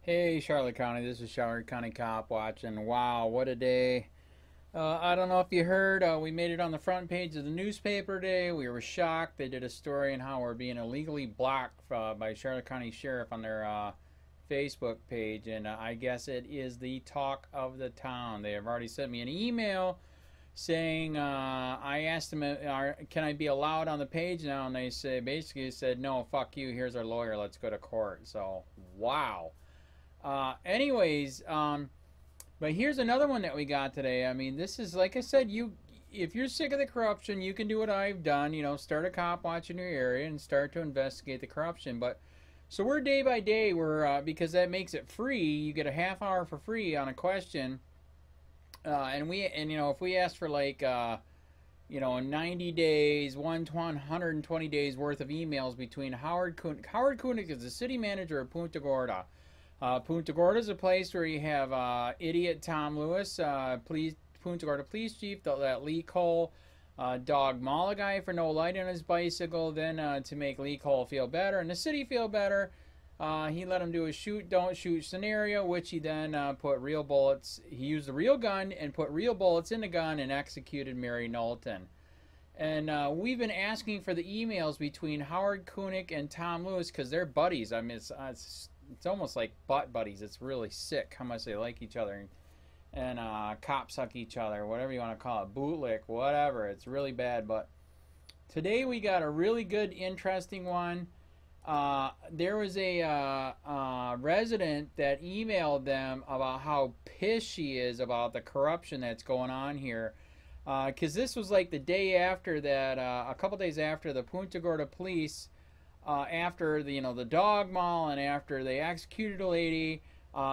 Hey, Charlotte County, this is Charlotte County Cop Watch, and wow, what a day. I don't know if you heard, we made it on the front page of the newspaper today. We were shocked. They did a story on how we're being illegally blocked by Charlotte County Sheriff on their Facebook page, and I guess it is the talk of the town. They have already sent me an email saying, I asked them, can I be allowed on the page now? And they basically said, no, fuck you, here's our lawyer, let's go to court. So, wow. But here's another one that we got today. I mean, this is, like I said, if you're sick of the corruption, you can do what I've done. Start a cop watch in your area and start to investigate the corruption. But so we're day by day. Because that makes it free. You get a half hour for free on a question. If we ask for 90 days, 120 days worth of emails between Howard Koenig. Howard Koenig is the city manager of Punta Gorda. Punta Gorda is a place where you have idiot Tom Lewis, Punta Gorda police chief, that Lee Cole dog maul a guy for no light on his bicycle. Then to make Lee Cole feel better and the city feel better, he let him do a shoot, don't shoot scenario, which he then put real bullets. He used the real gun and put real bullets in the gun and executed Mary Knowlton. And we've been asking for the emails between Howard Koenig and Tom Lewis because they're buddies. I mean, it's almost like butt buddies. It's really sick how much they like each other and cop suck each other, whatever you want to call it, bootlick, whatever. It's really bad. But today we got a really good, interesting one. There was a resident that emailed them about how pissed she is about the corruption that's going on here. Because this was like the day after that, a couple days after the Punta Gorda police, after the dog maul and after they executed a lady,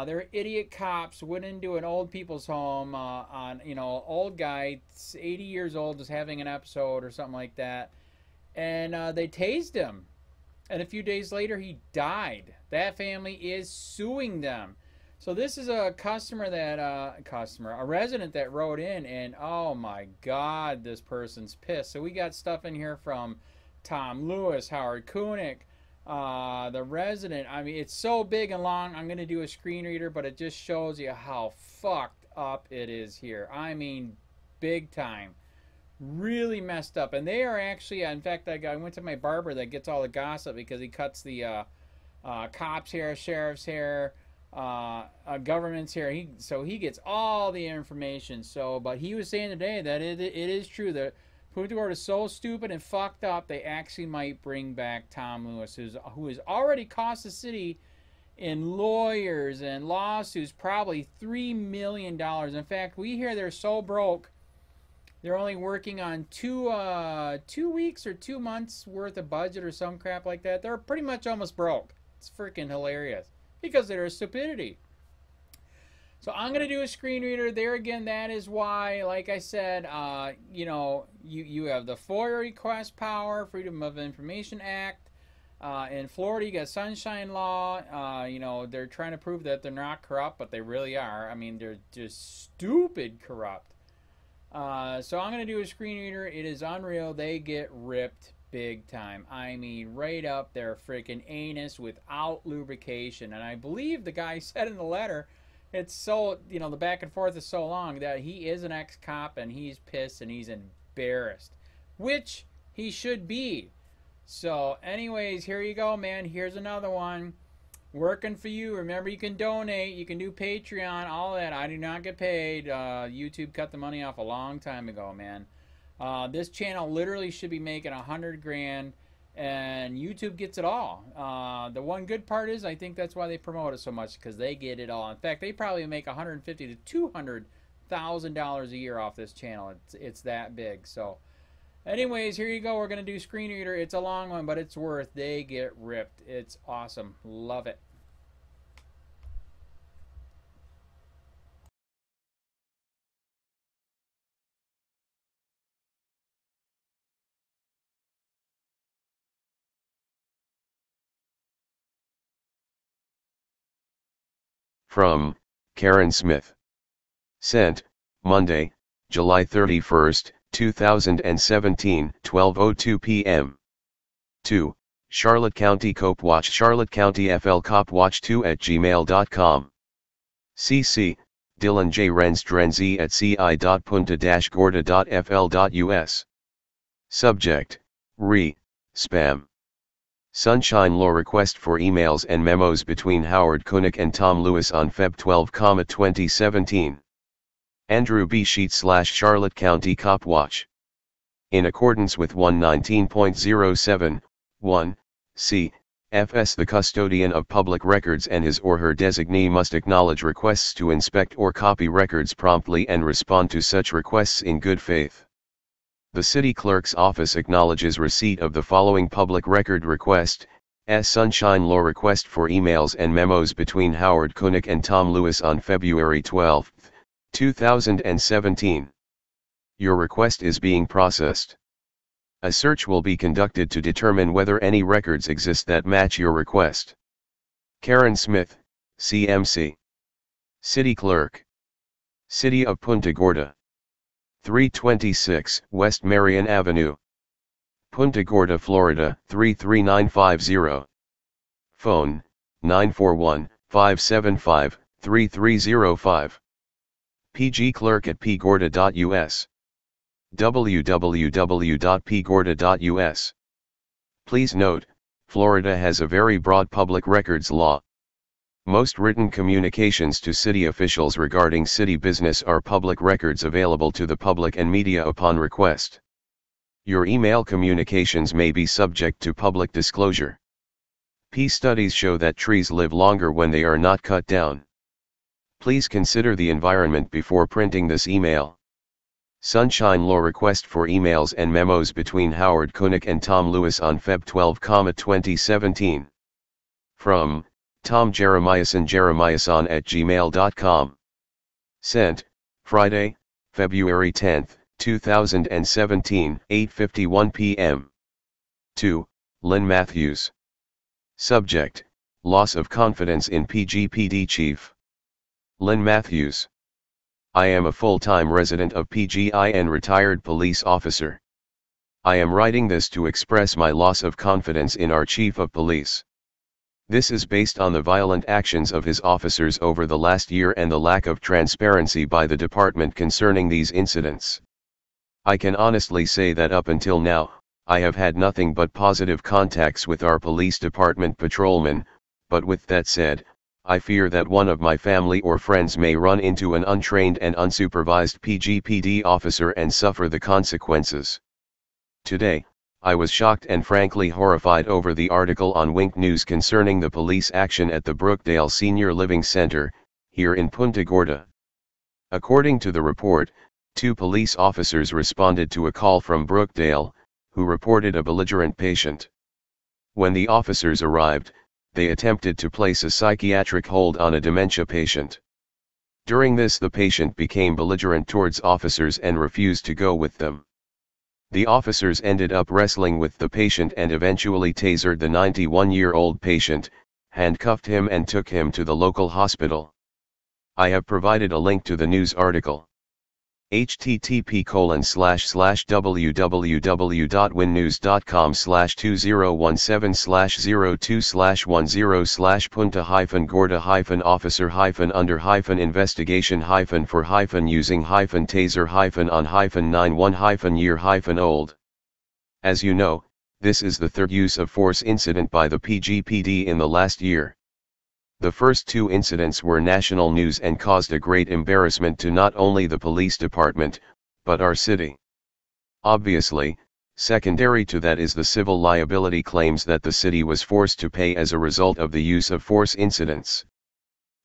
their idiot cops went into an old people's home on old guy, 80 years old, just having an episode or something like that, and they tased him. And a few days later, he died. That family is suing them. So this is a a resident that wrote in, and oh my God, this person's pissed. So we got stuff in here from Tom Lewis, Howard Koenig, the resident. I mean, it's so big and long. I'm going to do a screen reader, but it just shows you how fucked up it is here. I mean, big time. Really messed up. And they are actually, in fact, I went to my barber that gets all the gossip because he cuts the cops' hair, sheriff's hair, government's hair. So he gets all the information. But he was saying today that it is true that Punta Gorda is so stupid and fucked up they actually might bring back Tom Lewis, who has already cost the city in lawyers and lawsuits probably $3 million. In fact, we hear they're so broke they're only working on 2 weeks or 2 months worth of budget or some crap like that. They're pretty much almost broke. It's freaking hilarious because of their stupidity. So I'm going to do a screen reader. There again, that is why, like I said, you have the FOIA request power, Freedom of Information Act. In Florida, you got Sunshine Law. They're trying to prove that they're not corrupt, but they really are. I mean, they're just stupid corrupt. So I'm going to do a screen reader. It is unreal. They get ripped big time. I mean, right up their freaking anus without lubrication. And I believe the guy said in the letter, it's so, the back and forth is so long that he is an ex-cop and he's pissed and he's embarrassed, which he should be. So anyways, here you go, man. Here's another one. Working for you. Remember, you can donate. You can do Patreon, all that. I do not get paid. YouTube cut the money off a long time ago, man. This channel literally should be making $100,000, and YouTube gets it all. The one good part is I think that's why they promote it so much, because they get it all. In fact, they probably make $150,000 to $200,000 a year off this channel. It's that big. So anyways, here you go. We're going to do screen reader. It's a long one, but it's worth. They get ripped. It's awesome. Love it. From Karen Smith. Sent, Monday, July 31st, 2017, 12:02 p.m. To Charlotte County COPWATCH Charlotte County FL COPWATCH2@gmail.com. CC, Dylan J. Renstrenzi at ci.punta-gorda.fl.us. Subject, Spam. Sunshine Law request for emails and memos between Howard Kunuk and Tom Lewis on Feb 12, 2017. Andrew B. Sheet / Charlotte County COPWATCH. In accordance with 119.07, 1, c. Fs. The custodian of public records and his or her designee must acknowledge requests to inspect or copy records promptly and respond to such requests in good faith. The City Clerk's Office acknowledges receipt of the following public record request: Sunshine Law request for emails and memos between Howard Kunuk and Tom Lewis on February 12, 2017. Your request is being processed. A search will be conducted to determine whether any records exist that match your request. Karen Smith, CMC. City Clerk. City of Punta Gorda. 326 West Marion Avenue. Punta Gorda, Florida 33950. Phone, 941-575-3305. PG Clerk at pgorda.us. www.pgorda.us. Please note, Florida has a very broad public records law. Most written communications to city officials regarding city business are public records available to the public and media upon request. Your email communications may be subject to public disclosure. Studies show that trees live longer when they are not cut down. Please consider the environment before printing this email. Sunshine Law request for emails and memos between Howard Kunuk and Tom Lewis on Feb 12, 2017. From Tom Jeremiason at gmail.com. Sent, Friday, February 10, 2017, 8:51 p.m. To, Lynn Matthews. Subject, loss of confidence in PGPD Chief. Lynn Matthews. I am a full-time resident of PGI and retired police officer. I am writing this to express my loss of confidence in our Chief of Police. This is based on the violent actions of his officers over the last year and the lack of transparency by the department concerning these incidents. I can honestly say that up until now, I have had nothing but positive contacts with our police department patrolmen, but with that said, I fear that one of my family or friends may run into an untrained and unsupervised PGPD officer and suffer the consequences. Today, I was shocked and frankly horrified over the article on Wink News concerning the police action at the Brookdale Senior Living Center, here in Punta Gorda. According to the report, 2 police officers responded to a call from Brookdale, who reported a belligerent patient. When the officers arrived, they attempted to place a psychiatric hold on a dementia patient. During this, the patient became belligerent towards officers and refused to go with them. The officers ended up wrestling with the patient and eventually tasered the 91-year-old patient, handcuffed him and took him to the local hospital. I have provided a link to the news article. http://www.winnews.com/2017/02/10/0-/punta-gorda-officer-under--9-1-year-old. As you know, this is the third use of force incident by the PGPD in the last year. The first 2 incidents were national news and caused a great embarrassment to not only the police department, but our city. Obviously, secondary to that is the civil liability claims that the city was forced to pay as a result of the use of force incidents.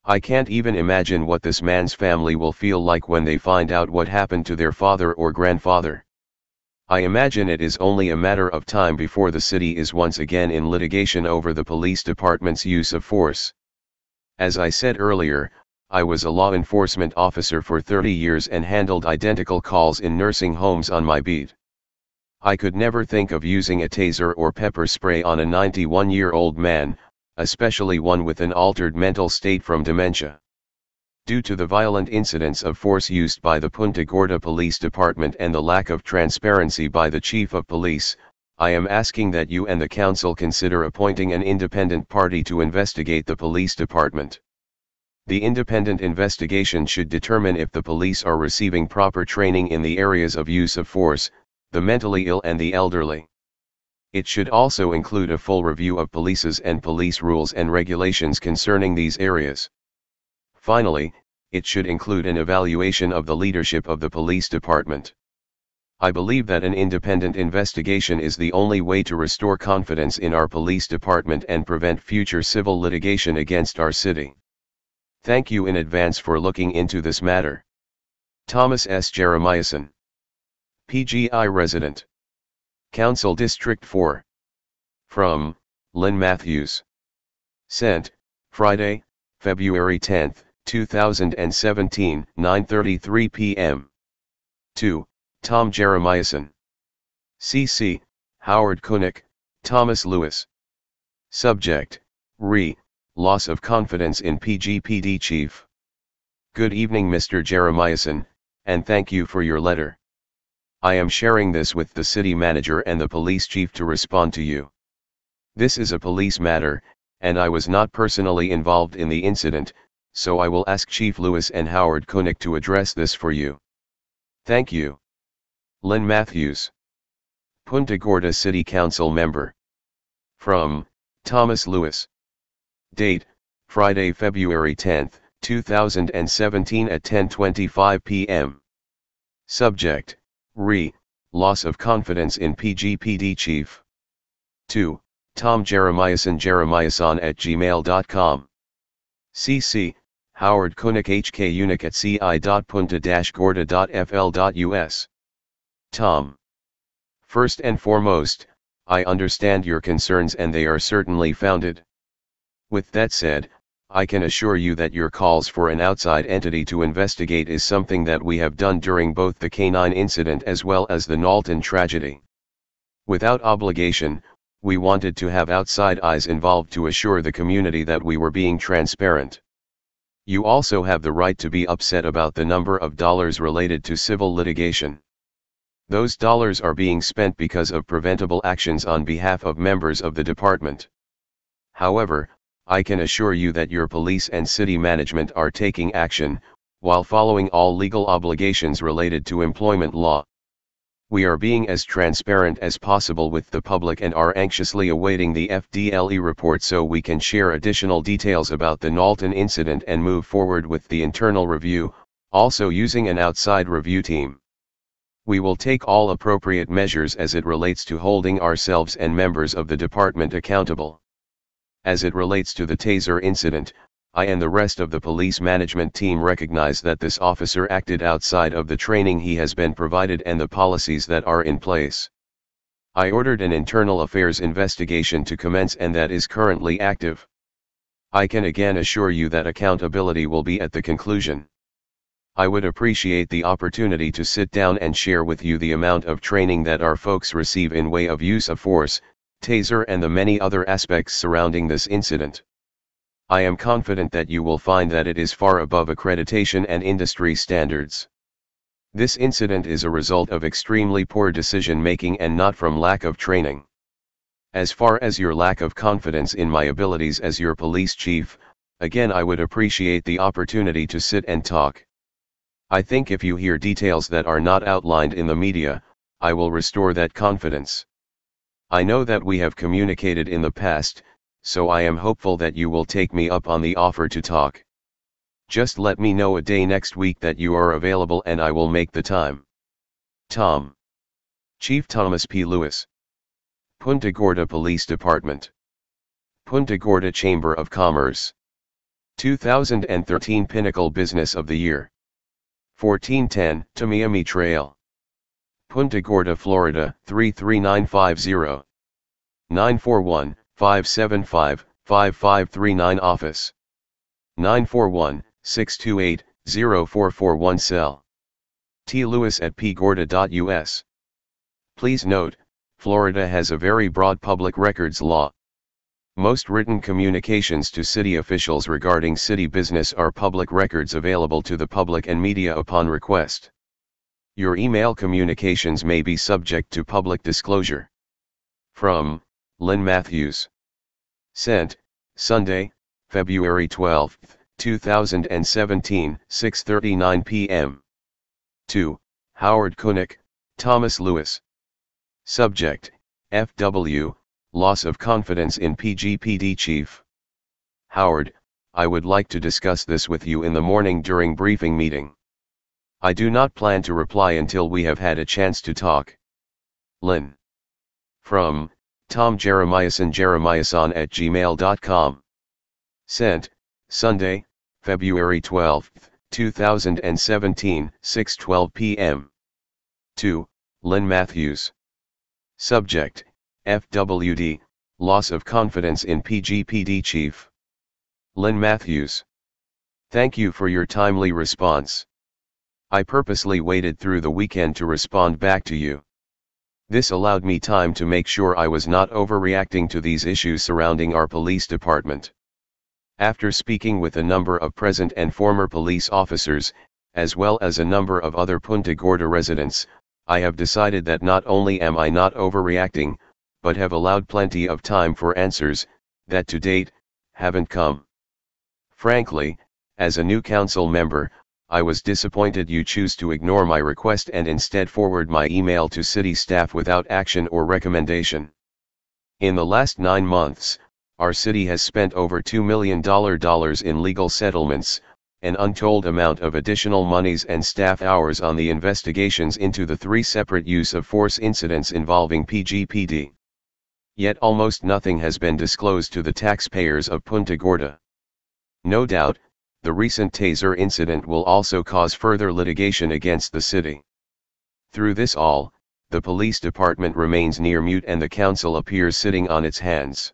I can't even imagine what this man's family will feel like when they find out what happened to their father or grandfather. I imagine it is only a matter of time before the city is once again in litigation over the police department's use of force. As I said earlier, I was a law enforcement officer for 30 years and handled identical calls in nursing homes on my beat. I could never think of using a taser or pepper spray on a 91-year-old man, especially one with an altered mental state from dementia. Due to the violent incidents of force used by the Punta Gorda Police Department and the lack of transparency by the Chief of Police, I am asking that you and the council consider appointing an independent party to investigate the police department. The independent investigation should determine if the police are receiving proper training in the areas of use of force, the mentally ill and the elderly. It should also include a full review of policies and police rules and regulations concerning these areas. Finally, it should include an evaluation of the leadership of the police department. I believe that an independent investigation is the only way to restore confidence in our police department and prevent future civil litigation against our city. Thank you in advance for looking into this matter. Thomas S. Jeremiahson, PGI resident, Council District 4. From Lynn Matthews. Sent, Friday, February 10, 2017, 9:33 p.m. To Tom Jeremiahson. CC, Howard Kunnick, Thomas Lewis. Subject, Loss of confidence in PGPD Chief. Good evening Mr. Jeremiahson, and thank you for your letter. I am sharing this with the city manager and the police chief to respond to you. This is a police matter, and I was not personally involved in the incident, so I will ask Chief Lewis and Howard Kunnick to address this for you. Thank you. Lynn Matthews, Punta Gorda City Council Member. From Thomas Lewis. Date, Friday, February 10, 2017 at 10:25 p.m. Subject, Loss of confidence in PGPD Chief. 2. Tom Jeremiahson jeremiahson@gmail.com. CC, Howard Kunnick HK Unique at ci.punta-gorda.fl.us. Tom. First and foremost, I understand your concerns and they are certainly founded. With that said, I can assure you that your calls for an outside entity to investigate is something that we have done during both the K9 incident as well as the Knowlton tragedy. Without obligation, we wanted to have outside eyes involved to assure the community that we were being transparent. You also have the right to be upset about the number of dollars related to civil litigation. Those dollars are being spent because of preventable actions on behalf of members of the department. However, I can assure you that your police and city management are taking action, while following all legal obligations related to employment law. We are being as transparent as possible with the public and are anxiously awaiting the FDLE report so we can share additional details about the Knowlton incident and move forward with the internal review, also using an outside review team. We will take all appropriate measures as it relates to holding ourselves and members of the department accountable. As it relates to the taser incident, I and the rest of the police management team recognize that this officer acted outside of the training he has been provided and the policies that are in place. I ordered an internal affairs investigation to commence and that is currently active. I can again assure you that accountability will be at the conclusion. I would appreciate the opportunity to sit down and share with you the amount of training that our folks receive in way of use of force, taser and the many other aspects surrounding this incident. I am confident that you will find that it is far above accreditation and industry standards. This incident is a result of extremely poor decision making and not from lack of training. As far as your lack of confidence in my abilities as your police chief, again I would appreciate the opportunity to sit and talk. I think if you hear details that are not outlined in the media, I will restore that confidence. I know that we have communicated in the past, so I am hopeful that you will take me up on the offer to talk. Just let me know a day next week that you are available and I will make the time. Tom. Chief Thomas P. Lewis. Punta Gorda Police Department. Punta Gorda Chamber of Commerce. 2013 Pinnacle Business of the Year. 1410 Tamiami Trail. Punta Gorda, Florida 33950. 941-575-5539 Office. 941-628-0441 Cell. T. Lewis at pgorda.us. Please note, Florida has a very broad public records law. Most written communications to city officials regarding city business are public records available to the public and media upon request. Your email communications may be subject to public disclosure. From, Lynn Matthews. Sent, Sunday, February 12, 2017, 6:39 p.m. To, Howard Kunnick, Thomas Lewis. Subject, FW, Loss of Confidence in PGPD Chief. Howard, I would like to discuss this with you in the morning during briefing meeting. I do not plan to reply until we have had a chance to talk. Lynn. From, Tom Jeremiahson@gmail.com. Sent, Sunday, February 12, 2017, 6:12 p.m. To, Lynn Matthews. Subject, FWD, Loss of Confidence in PGPD Chief. Lynn Matthews. Thank you for your timely response. I purposely waited through the weekend to respond back to you. This allowed me time to make sure I was not overreacting to these issues surrounding our police department. After speaking with a number of present and former police officers, as well as a number of other Punta Gorda residents, I have decided that not only am I not overreacting, but have allowed plenty of time for answers, that to date, haven't come. Frankly, as a new council member, I was disappointed you choose to ignore my request and instead forward my email to city staff without action or recommendation. In the last 9 months, our city has spent over $2 million in legal settlements, an untold amount of additional monies and staff hours on the investigations into the 3 separate use of force incidents involving PGPD. Yet almost nothing has been disclosed to the taxpayers of Punta Gorda. No doubt, the recent taser incident will also cause further litigation against the city. Through this all, the police department remains near mute and the council appears sitting on its hands.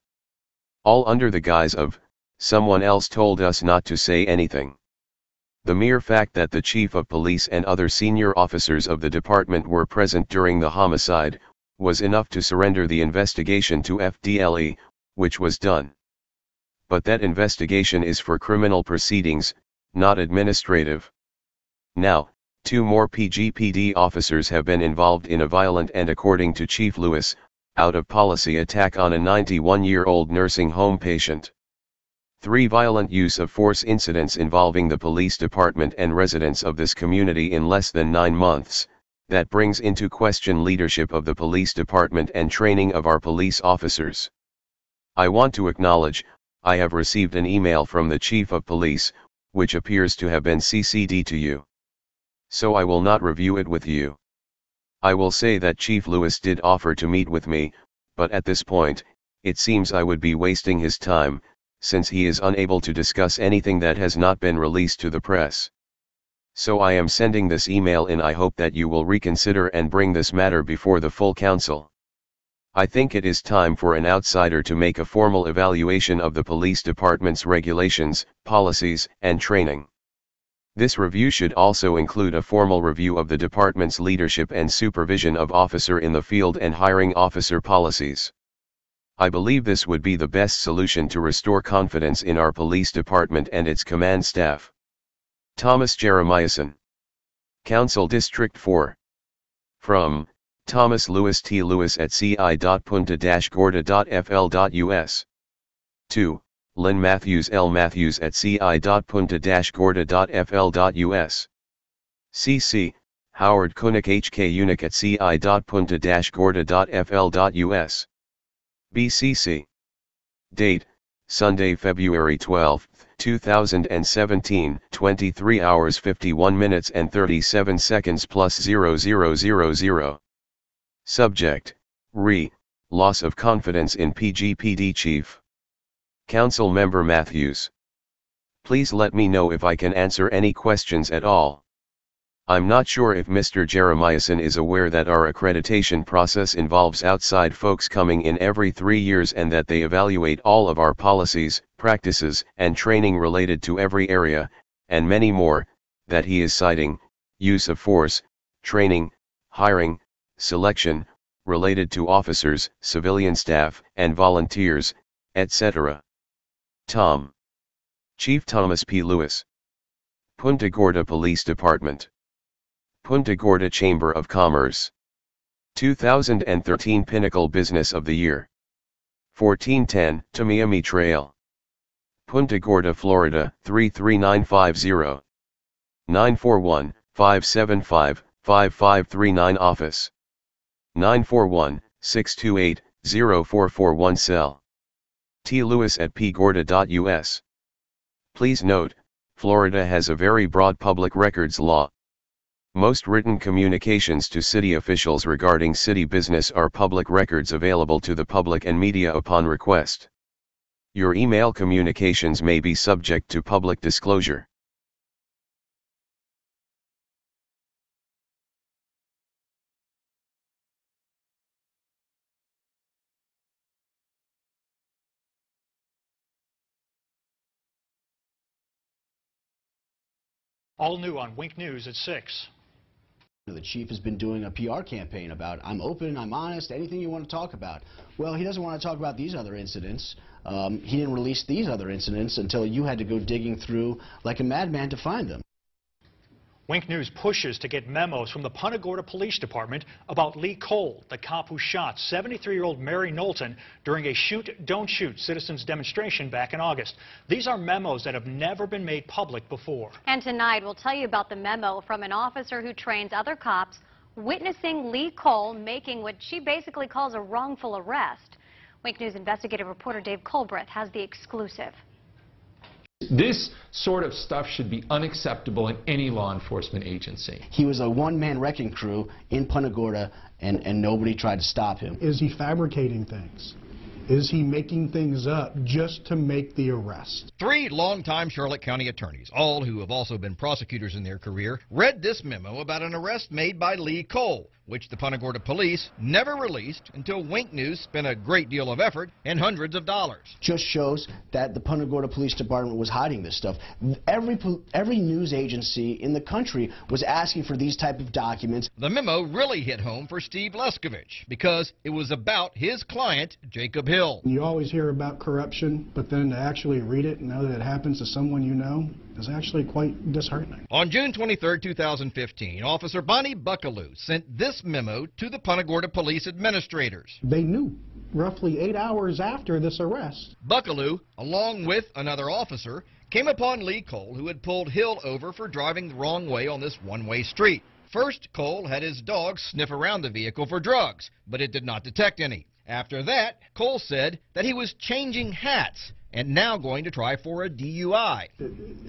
All under the guise of, someone else told us not to say anything. The mere fact that the chief of police and other senior officers of the department were present during the homicide, was enough to surrender the investigation to FDLE, which was done. But that investigation is for criminal proceedings, not administrative. Now, 2 more PGPD officers have been involved in a violent and, according to Chief Lewis, out-of-policy attack on a 91-year-old nursing home patient. 3 violent use of force incidents involving the police department and residents of this community in less than 9 months, that brings into question leadership of the police department and training of our police officers. I want to acknowledge, I have received an email from the Chief of Police, which appears to have been CC'd to you. So I will not review it with you. I will say that Chief Lewis did offer to meet with me, but at this point, it seems I would be wasting his time, since he is unable to discuss anything that has not been released to the press. So I am sending this email in I hope that you will reconsider and bring this matter before the full council. I think it is time for an outsider to make a formal evaluation of the police department's regulations, policies, and training. This review should also include a formal review of the department's leadership and supervision of officer in the field and hiring officer policies. I believe this would be the best solution to restore confidence in our police department and its command staff. Thomas Jeremiahson. Council District 4. From, Thomas Lewis T. Lewis at ci.punta-gorda.fl.us. To, Lynn Matthews L. Matthews at ci.punta-gorda.fl.us. CC, Howard Kunnick HK Unick at ci.punta-gorda.fl.us. BCC. Date, Sunday, February 12, 2017, 23 hours 51 minutes and 37 seconds plus 0000. Subject, Loss of confidence in PGPD Chief. Council Member Matthews. Please let me know if I can answer any questions at all. I'm not sure if Mr. Jeremiahson is aware that our accreditation process involves outside folks coming in every 3 years and that they evaluate all of our policies, practices, and training related to every area, and many more, that he is citing, use of force, training, hiring, selection, related to officers, civilian staff, and volunteers, etc. Tom. Chief Thomas P. Lewis. Punta Gorda Police Department. Punta Gorda Chamber of Commerce. 2013 Pinnacle Business of the Year. 1410 Tamiami Trail, Punta Gorda, Florida 33950. 941-575-5539 Office. 941-628-0441 Cell. T. Lewis at pgorda.us. Please note, Florida has a very broad public records law. Most written communications to city officials regarding city business are public records available to the public and media upon request. Your email communications may be subject to public disclosure. All new on Wink News at 6. The chief has been doing a PR campaign about, I'm open, I'm honest, anything you want to talk about. Well, he doesn't want to talk about these other incidents. He didn't release these other incidents until you had to go digging through like a madman to find them. Wink News pushes to get memos from the Punta Gorda Police Department about Lee Cole, the cop who shot 73-year-old Mary Knowlton during a shoot, don't shoot citizens demonstration back in August. These are memos that have never been made public before. And tonight we'll tell you about the memo from an officer who trains other cops witnessing Lee Cole making what she basically calls a wrongful arrest. Wink News investigative reporter Dave Colbreth has the exclusive. This sort of stuff should be unacceptable in any law enforcement agency. He was a one-man wrecking crew in Punta Gorda, and nobody tried to stop him. Is he fabricating things? Is he making things up just to make the arrest? 3 longtime Charlotte County attorneys, all who have also been prosecutors in their career, read this memo about an arrest made by Lee Cole, which the Punta Gorda police never released until Wink News spent a great deal of effort and hundreds of dollars. Just shows that the Punta Gorda Police Department was hiding this stuff. Every news agency in the country was asking for these type of documents. The memo really hit home for Steve Leskovich because it was about his client, Jacob Hill. You always hear about corruption, but then to actually read it and know that it happens to someone you know is actually quite disheartening. On June 23, 2015, Officer Bonnie Buckaloo sent this memo to the Punta Gorda police administrators. They knew roughly 8 hours after this arrest. Buckaloo, along with another officer, came upon Lee Cole, who had pulled Hill over for driving the wrong way on this one-way street. First, Cole had his dog sniff around the vehicle for drugs, but it did not detect any. After that, Cole said that he was changing hats and now going to try for a DUI.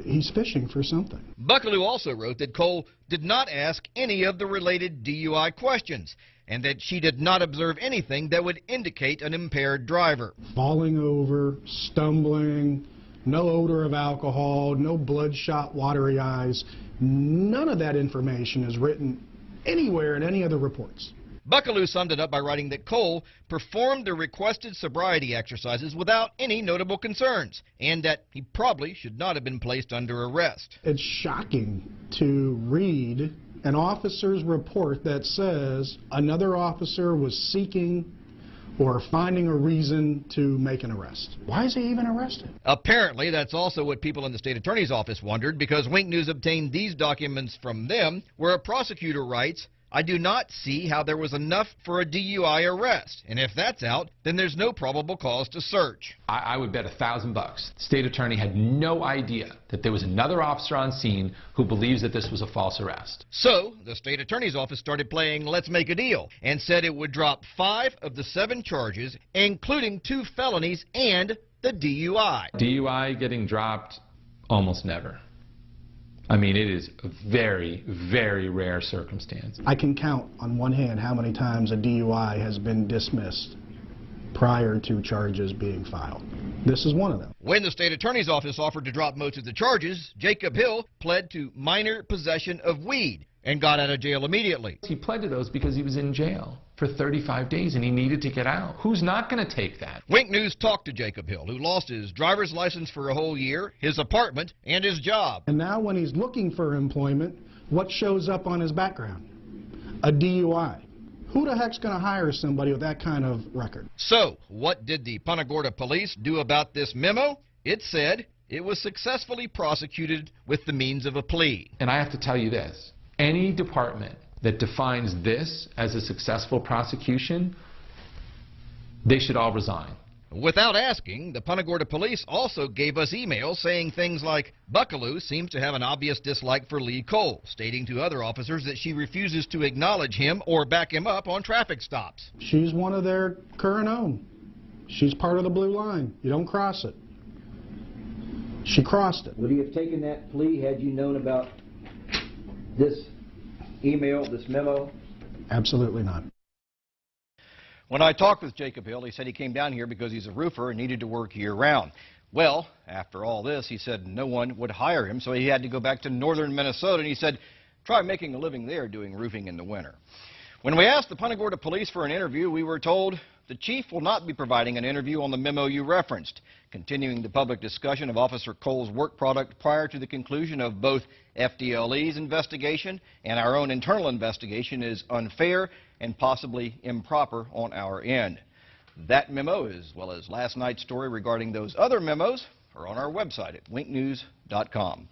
He's fishing for something. Buckaloo also wrote that Cole did not ask any of the related DUI questions and that she did not observe anything that would indicate an impaired driver. Falling over, stumbling, no odor of alcohol, no bloodshot, watery eyes. None of that information is written anywhere in any of the reports. Buckaloo summed it up by writing that Cole performed the requested sobriety exercises without any notable concerns, and that he probably should not have been placed under arrest. It's shocking to read an officer's report that says another officer was seeking or finding a reason to make an arrest. Why is he even arrested? Apparently, that's also what people in the state attorney's office wondered, because Wink News obtained these documents from them, where a prosecutor writes, I do not see how there was enough for a DUI arrest, and if that's out, then there's no probable cause to search. I would bet $1,000 the state attorney had no idea that there was another officer on scene who believes that this was a false arrest. So, the state attorney's office started playing Let's Make a Deal and said it would drop 5 of the 7 charges, including 2 felonies and the DUI. DUI getting dropped? Almost never. I mean, it is a very, very rare circumstance. I can count on one hand how many times a DUI has been dismissed prior to charges being filed. This is one of them. When the state attorney's office offered to drop most of the charges, Jacob Hill pled to minor possession of weed and got out of jail immediately. He pled to those because he was in jail for 35 days and he needed to get out. Who's not going to take that? Wink News talked to Jacob Hill, who lost his driver's license for a whole year, his apartment, and his job. And now when he's looking for employment, what shows up on his background? A DUI. Who the heck's going to hire somebody with that kind of record? So, what did the Punta Gorda police do about this memo? It said it was successfully prosecuted with the means of a plea. And I have to tell you this. Any department that defines this as a successful prosecution, they should all resign. Without asking, the Punta Gorda police also gave us emails saying things like, Buckaloo seems to have an obvious dislike for Lee Cole, stating to other officers that she refuses to acknowledge him or back him up on traffic stops. She's one of their current own. She's part of the blue line. You don't cross it. She crossed it. Would you have taken that plea had you known about this email, this memo? Absolutely not. When I talked with Jacob Hill, he said he came down here because he's a roofer and needed to work year-round. Well, after all this, he said no one would hire him, so he had to go back to northern Minnesota, and he said, try making a living there doing roofing in the winter. When we asked the Punta Gorda police for an interview, we were told the chief will not be providing an interview on the memo you referenced, continuing the public discussion of Officer Cole's work product prior to the conclusion of both FDLE's investigation and our own internal investigation is unfair and possibly improper on our end. That memo, as well as last night's story regarding those other memos, are on our website at winknews.com.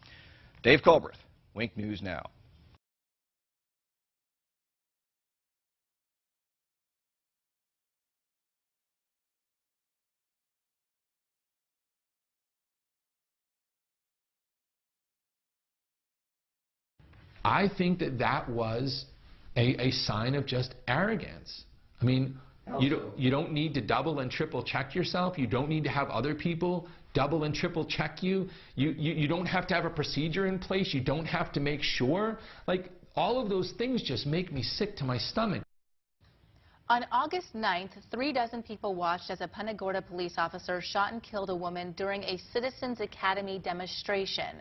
Dave Culbreth, Wink News Now. I think that that was a sign of just arrogance. I mean, you don't need to double and triple check yourself. You don't need to have other people double and triple check you. You don't have to have a procedure in place. You don't have to make sure. Like, all of those things just make me sick to my stomach. On August 9th, 36 people watched as a Punta Gorda police officer shot and killed a woman during a Citizens Academy demonstration.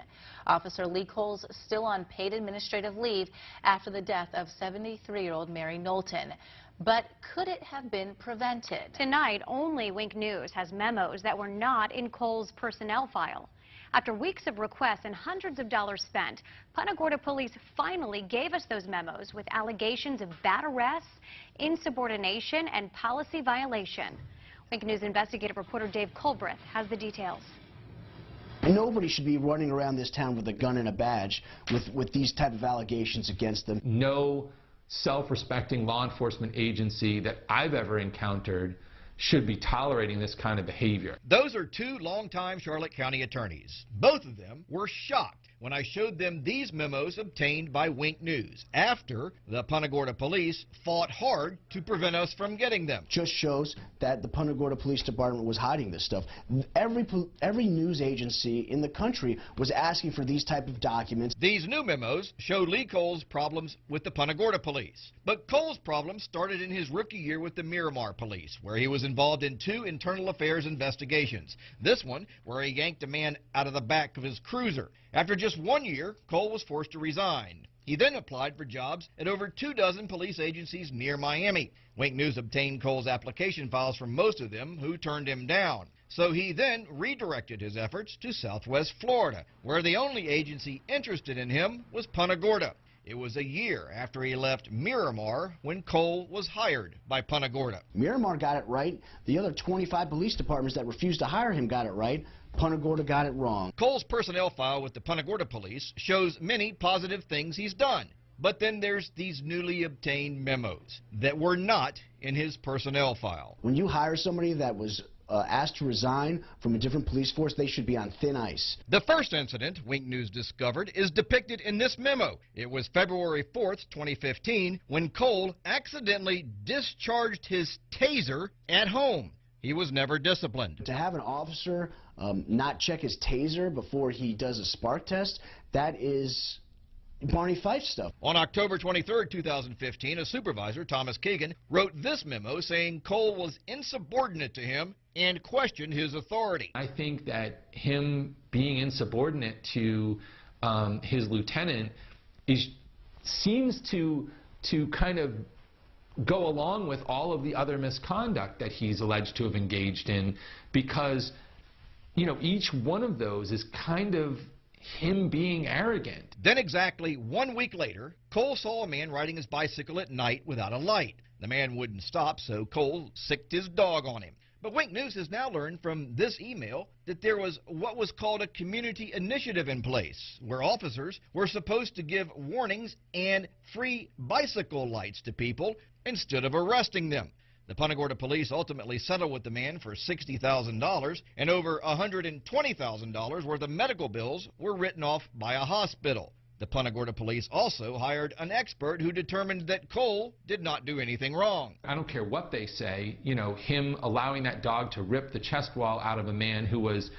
Officer Lee Cole's still on paid administrative leave after the death of 73-year-old Mary Knowlton. But could it have been prevented? Tonight, only Wink News has memos that were not in Cole's personnel file. After weeks of requests and hundreds of dollars spent, Punta Gorda police finally gave us those memos with allegations of bad arrests, insubordination, and policy violation. Wink News investigative reporter Dave Culbreth has the details. Nobody should be running around this town with a gun and a badge with these type of allegations against them. No self-respecting law enforcement agency that I've ever encountered should be tolerating this kind of behavior. Those are two longtime Charlotte County attorneys. Both of them were shocked when I showed them these memos obtained by Wink News after the Punta Gorda police fought hard to prevent us from getting them. Just shows that the Punta Gorda Police Department was hiding this stuff. Every news agency in the country was asking for these type of documents. These new memos show Lee Cole's problems with the Punta Gorda police. But Cole's problems started in his rookie year with the Miramar police, where he was involved in 2 internal affairs investigations. This one, where he yanked a man out of the back of his cruiser. After just 1 year, Cole was forced to resign. He then applied for jobs at over 24 police agencies near Miami. Wink News obtained Cole's application files from most of them, who turned him down. So he then redirected his efforts to Southwest Florida, where the only agency interested in him was Punta Gorda. It was a year after he left Miramar when Cole was hired by Punta Gorda. Miramar got it right. The other 25 police departments that refused to hire him got it right. Punta Gorda got it wrong. Cole's personnel file with the Punta Gorda police shows many positive things he's done. But then there's these newly obtained memos that were not in his personnel file. When you hire somebody that was asked to resign from a different police force, they should be on thin ice. The first incident Wink News discovered is depicted in this memo. It was February 4th, 2015, when Cole accidentally discharged his taser at home. He was never disciplined. To have an officer not check his taser before he does a spark test, that is Barney Fife stuff. On October 23, 2015, a supervisor, Thomas Keegan, wrote this memo saying Cole was insubordinate to him and questioned his authority. I think that him being insubordinate to his lieutenant seems to kind of go along with all of the other misconduct that he's alleged to have engaged in, because, you know, each one of those is kind of him being arrogant. Then exactly 1 week later, Cole saw a man riding his bicycle at night without a light. The man wouldn't stop, so Cole sicked his dog on him. But Wink News has now learned from this email that there was what was called a community initiative in place, where officers were supposed to give warnings and free bicycle lights to people instead of arresting them. The Punta Gorda police ultimately settled with the man for $60,000, and over $120,000 worth of medical bills were written off by a hospital. The Punta Gorda police also hired an expert who determined that Cole did not do anything wrong. I don't care what they say, you know, him allowing that dog to rip the chest wall out of a man who was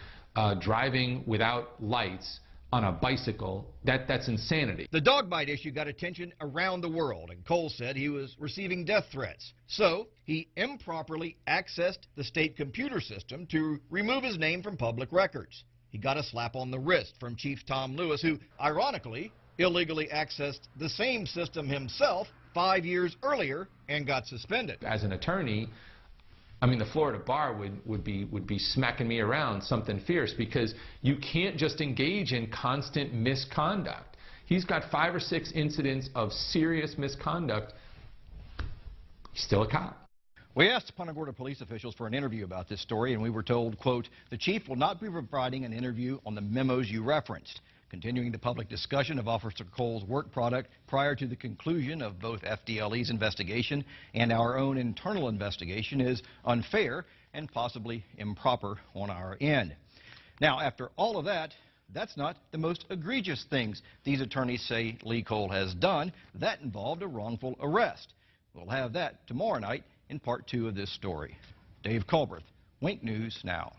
driving without lights on a bicycle, that's insanity. The dog bite issue got attention around the world, and Cole said he was receiving death threats. So he improperly accessed the state computer system to remove his name from public records. He got a slap on the wrist from Chief Tom Lewis, who, ironically, illegally accessed the same system himself 5 years earlier and got suspended. As an attorney, I mean, the Florida bar would be smacking me around something fierce, because you can't just engage in constant misconduct. He's got 5 or 6 incidents of serious misconduct. He's still a cop. We asked Punta Gorda police officials for an interview about this story, and we were told, quote, "The chief will not be providing an interview on the memos you referenced. Continuing the public discussion of Officer Cole's work product prior to the conclusion of both FDLE's investigation and our own internal investigation is unfair and possibly improper on our end." Now, after all of that, that's not the most egregious things these attorneys say Lee Cole has done. That involved a wrongful arrest. We'll have that tomorrow night in part 2 of this story. Dave Culbreth, Wink News Now.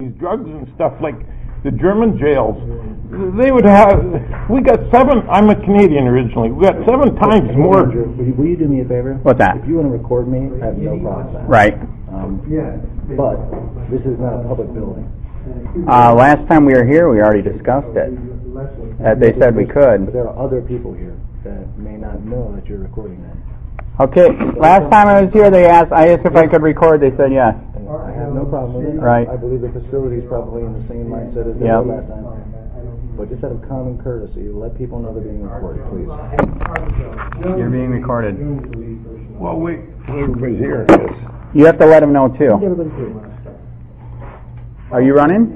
These drugs and stuff, like the German jails, they would have, we got 7, I'm a Canadian originally, we got 7 times more. Will you do me a favor? What's that? If you want to record me, I have no problem with that. Right. But this is not a public building. Last time we were here, we already discussed it. They said we could. But there are other people here that may not know that you're recording them. Okay, last time I was here, I asked if I could record. They said yes. I have no problem with it. Right. I believe the facility is probably in the same mindset as they were last time. But just out of common courtesy, let people know they're being recorded, please. You're being recorded. Well, everybody's here. You have to let them know too. Are you running?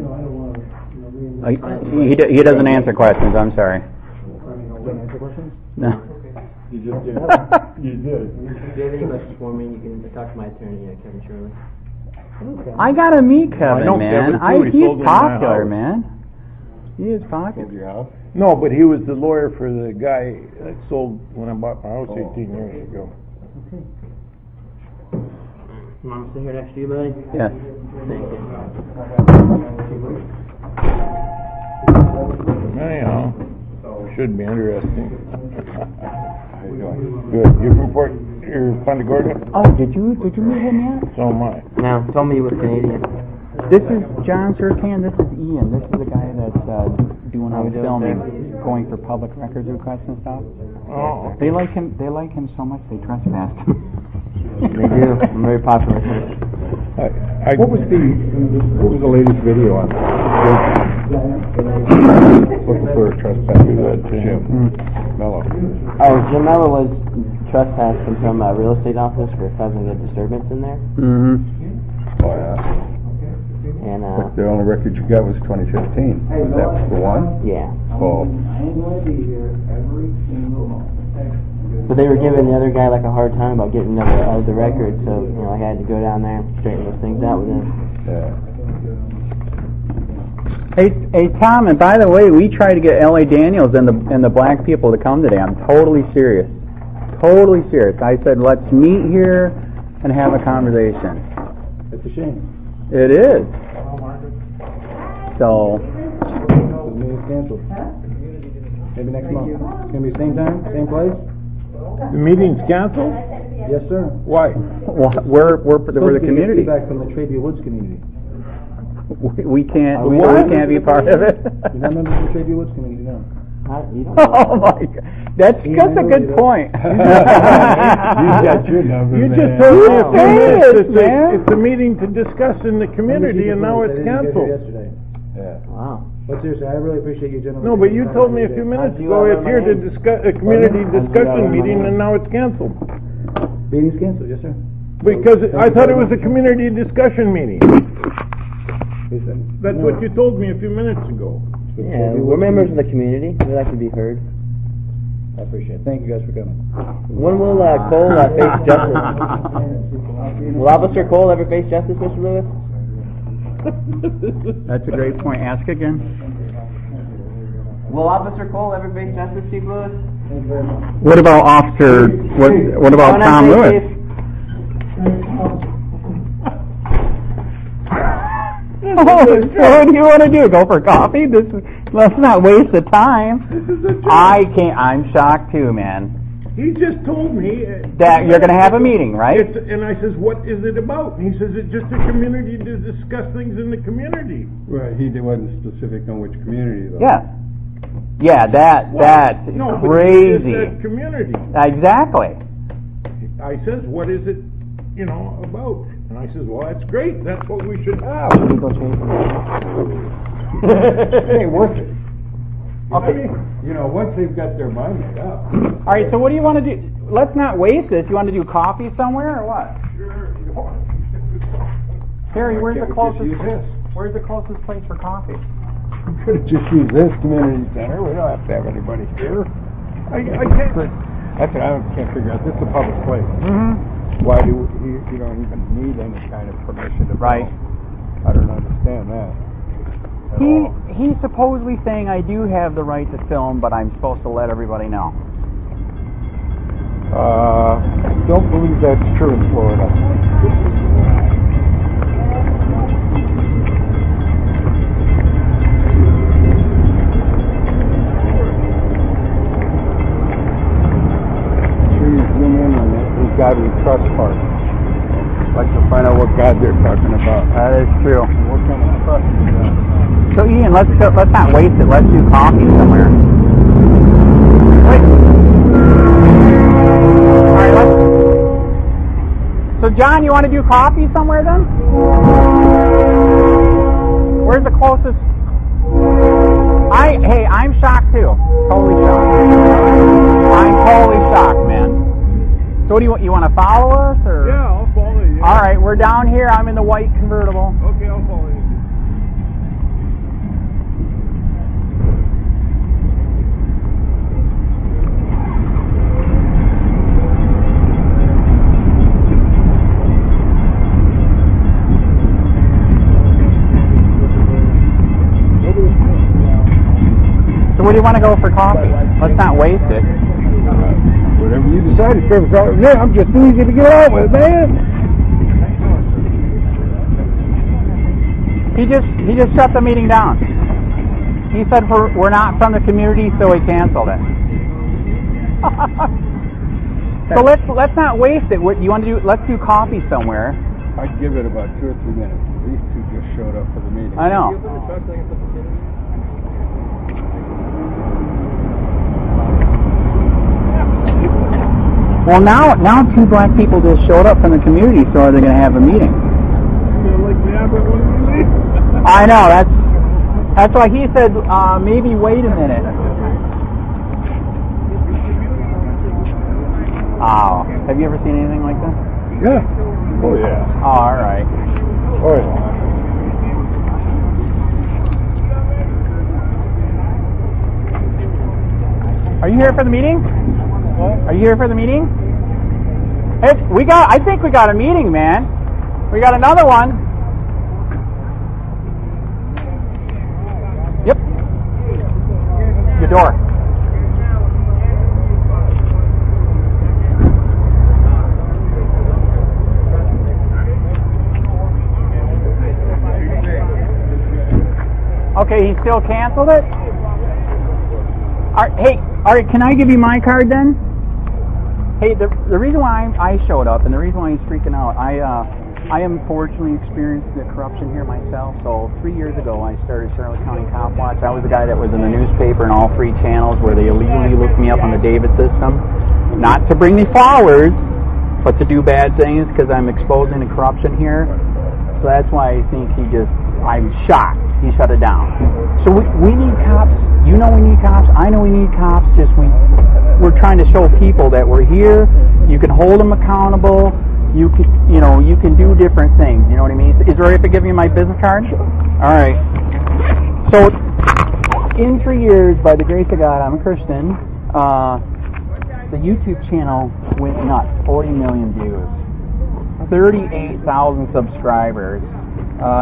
He doesn't answer questions. I'm sorry. Don't answer questions? No. You just did. You did. If you have any questions for me, you can talk to my attorney, Kevin Shirley. Okay. I gotta meet Kevin, man. He's popular, house. man. He is popular. Your house? No, but he was the lawyer for the guy that sold when I bought my house 18 years ago. Okay. You want me to sit here next to you, buddy? Yes. Thank you. Anyhow, should be interesting. Good. You're from Punta Gorda? Oh, did you meet him yet? So am I. No, told me you were Canadian. This is John Surcan. This is Ian. This is the guy that's doing all the filming, going for public records requests and stuff. Oh. They like him. They like him so much they trespass him. They do. I'm very popular. What was the latest video on looking for a trespass? Jim Mello. Oh, Jim Mello was trespassed from some real estate office for causing a disturbance in there. Mm-hmm. Oh, yeah. And But the only record you got was 2015. Was that the one? yeah. Oh. But they were giving the other guy like a hard time about getting the record, so I had to go down there and straighten those things out with him. Yeah. Hey, Tom. And by the way, we tried to get L.A. Daniels and the black people to come today. I'm totally serious. Totally serious. I said let's meet here and have a conversation. It's a shame. It is. So. The meeting's canceled. Maybe next month. It's gonna be same time, same place. The meeting's canceled? Yes, sir. Why? We're the community. Feedback from the Traby Woods community. We can't be part of it. You're not members of the Traby Woods community, no. Oh my God, that's a good point. You got your number, man. You just told me a few minutes. It's a meeting to discuss in the community, and now it's canceled. Yeah. Wow. But seriously, I really appreciate you gentlemen. No, but you told me a few minutes ago it's here to discuss a community discussion meeting, and now it's canceled. Meeting's canceled, yes, sir. Because I thought it was a community discussion meeting. That's what you told me a few minutes ago. Yeah, we're members of the community. We like to be heard. I appreciate it. Thank you guys for coming. When will Cole face justice? Will Officer Cole ever face justice, Mr. Lewis? That's a great point. Ask again. Will Officer Cole ever face justice, Chief Lewis? What about Officer? What about Tom Lewis? What do you want to do? Go for coffee? Let's not waste the time. I can't. I'm shocked too, man. He just told me that you're going to have a meeting, right? And I says, what is it about? And he says, it's just a community to discuss things in the community. Right, he wasn't specific on which community, though. Yeah. Yeah, that's no, crazy. But it's community. Exactly. I says, what is it, about? And I says, well, that's great. That's what we should have. It ain't worth it. Okay. Once they've got their mind made up. All right, so what do you want to do? Let's not waste this. You want to do coffee somewhere or what? Sure. Harry, where's the closest place for coffee? We could have just used this community center. We don't have to have anybody here. I can't. That's what I can't figure out. This is a public place. Mm-hmm. Why do you don't even need any kind of permission to Right. film? I don't understand that. He's supposedly saying I do have the right to film, but I'm supposed to let everybody know. Don't believe that's true in Florida. God we trust part. I'd like to find out what God they're talking about. That is true. What kind of trust is that? So Ian, let's not waste it. Let's do coffee somewhere. Wait. All right, so John, you want to do coffee somewhere then? Where's the closest? Hey, I'm shocked too. Totally shocked. I'm totally shocked, man. So what do you want? You want to follow us or? Yeah, I'll follow you. All right, we're down here. I'm in the white convertible. Okay, I'll follow you. So where do you want to go for coffee? Let's not waste it. Whatever you decide, it's perfect. Yeah, I'm just easy to get out with, man. He just shut the meeting down. He said we're not from the community, so he canceled it. So let's not waste it. What you want to do? Let's do coffee somewhere. I'd give it about 2 or 3 minutes. These two just showed up for the meeting. I know. Well, now 2 black people just showed up from the community, so are they going to have a meeting? I know, that's why he said maybe wait a minute. Oh, have you ever seen anything like that? Yeah. Oh yeah. Oh, all right. Oh yeah. Are you here for the meeting? Are you here for the meeting? Hey, I think we got a meeting, man. We got another one. Yep. Your door. Okay, he still canceled it? All right, can I give you my card then? Hey, the reason why I showed up and the reason why he's freaking out, I unfortunately experienced the corruption here myself. So 3 years ago, I started Charlotte County COPWATCH. I was the guy that was in the newspaper and all 3 channels where they illegally looked me up on the David system. Not to bring me followers, but to do bad things because I'm exposing the corruption here. So that's why I think I'm shocked. He shut it down. So we need cops. You know we need cops. I know we need cops. We're trying to show people that we're here. You can hold them accountable. You can do different things. You know what I mean? Is it all right if I give you my business card? All right. So in 3 years, by the grace of God, I'm a Christian. The YouTube channel went nuts. 40 million views. 38,000 subscribers.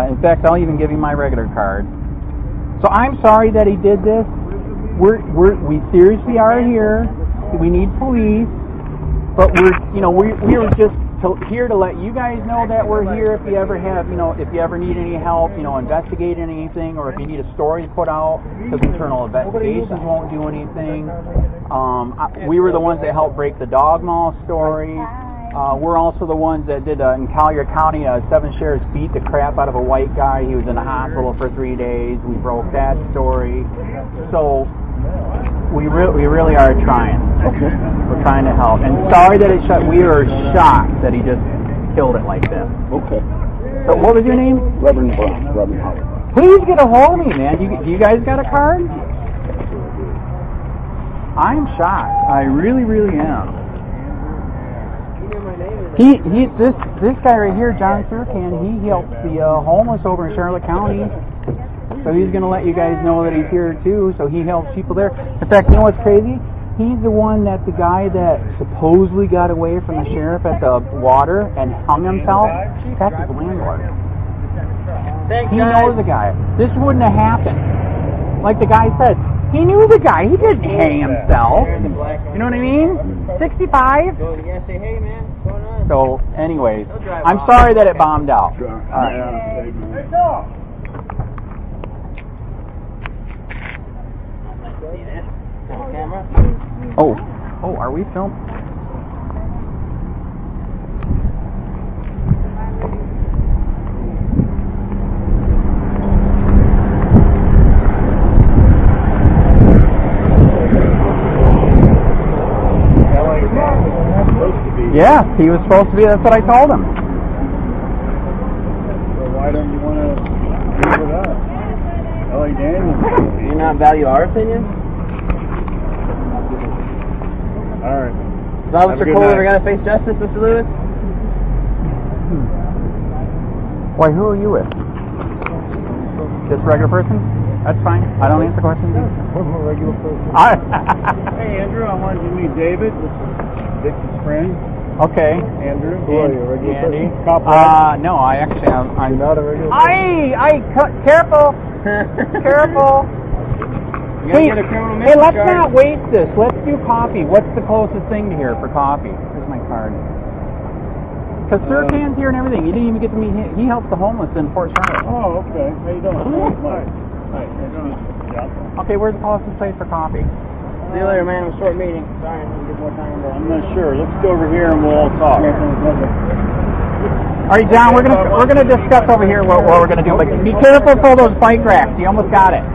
In fact, I'll even give you my regular card. So I'm sorry that he did this. We seriously are here. We need police, but we were just here to let you guys know that we're here. If you ever have, if you ever need any help, investigating anything, or if you need a story put out, because internal investigations won't do anything. We were the ones that helped break the dog mall story. We're also the ones that did in Collier County, 7 sheriffs beat the crap out of a white guy. He was in the hospital for 3 days. We broke that story. So we really are trying. Okay. We're trying to help. And sorry that it shut. We are shocked that he just killed it like this. Okay. So what was your name? Reverend Brown. Reverend Howard. Please get a hold of me, man. Do you guys got a card? I'm shocked. I really, really am. This guy right here, John Surcan, he helps the homeless over in Charlotte County. So he's going to let you guys know that he's here too. So he helps people there. In fact, you know what's crazy? He's the one that the guy that supposedly got away from the sheriff at the water and hung himself. That's his landlord. He knows the guy. This wouldn't have happened. Like the guy said, he knew the guy. He didn't hang himself. You know what I mean? 65. So, anyways, I'm sorry that it bombed out. All right. Oh, are we filming? Yes, he was supposed to be. That's what I told him. So why don't you want to give it up? L.A. Daniels. Do you not value our opinion? All right. Is Officer Cole ever going to face justice, Mr. Lewis? Why, who are you with? Just a regular person? That's fine. I don't answer questions. I'm a regular person. Hey, Andrew, I wanted you to meet David. This is Vicky's friend. Okay. Andrew. Who are you, a regular Andy. person? COPWATCH? No, I actually, I'm not a regular person. Careful. Careful. Wait, hey, let's not waste this. Let's do coffee. What's the closest thing to here for coffee? Here's my card. Because Sir Can's here and everything. You didn't even get to meet him. He helps the homeless in Fort Charlotte. Oh, okay. How you doing? Hi. Okay, where's the closest place for coffee? See you later, man. It was a short meeting. Sorry, I didn't get more time. I'm not sure. Let's go over here and we'll all talk. All right, John, we're gonna discuss over here what we're gonna do. But be careful for those bike racks. You almost got it.